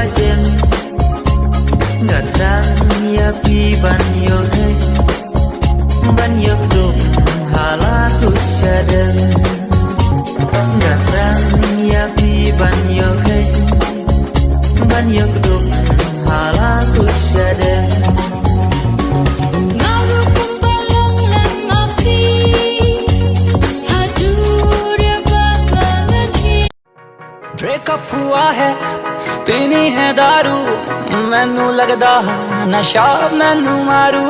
wajen ngatang ya pi ban yo dum halatu sadeng ngatang ya pi ban yo dum halatu sadeng. Breakup हुआ है पीनी है दारू मैनू लगदा नशा मैनू मारू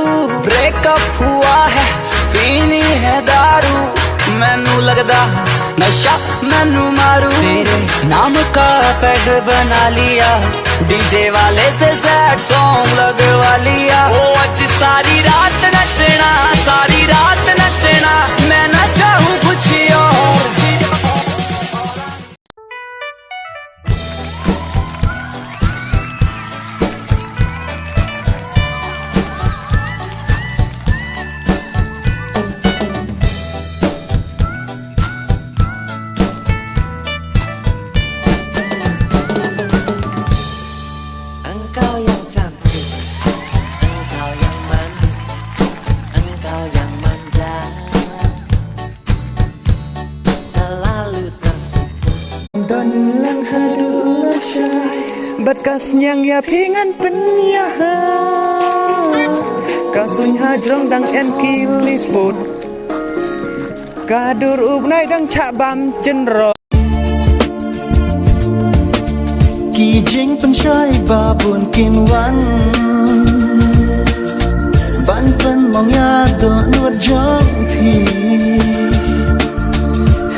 ब्रेकअप हुआ है पीनी है दारू मैनू लगदा नशा मैनू मारू तेरे नाम का पैग बना लिया डीजे वाले से सैड सॉन्ग लगवा लिया ओ आज सारी रात नचना मैं ना चाहूँ कुछ और Engkau yang cantik, engkau yang manis, engkau yang manja, selalu tersukur. Dan lang hadulah syah, berkas nyang ya pingan penyaha, kasuny hajrong dang en kilis put, kadur ubnai dang chak bam cenro. Kỳ chính bên trái ba buồn kim văn bản thân mong ya đỡ nuốt giấc phi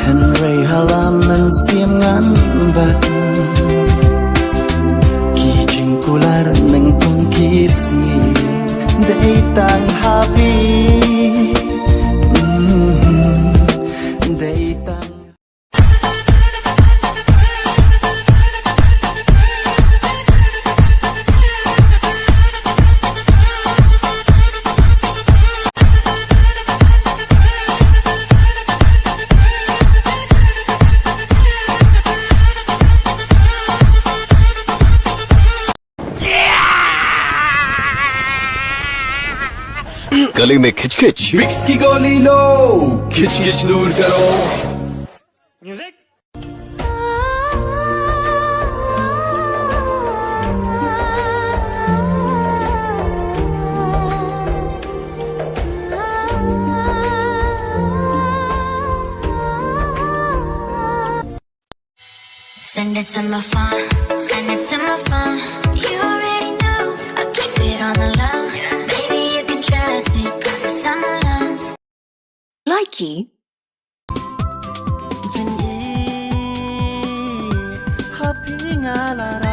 Henry halaman siam ngan bat kỳ chính kular neng tung kisni day tang happy day tang. गले में खिचखिच विक्स की गोली लो खिचखिच दूर करो music Send it to my phone, send it to my phone. You already know, I keep it on the low. Baby, you can trust me, promise I'm alone. Likey. Happy ngalara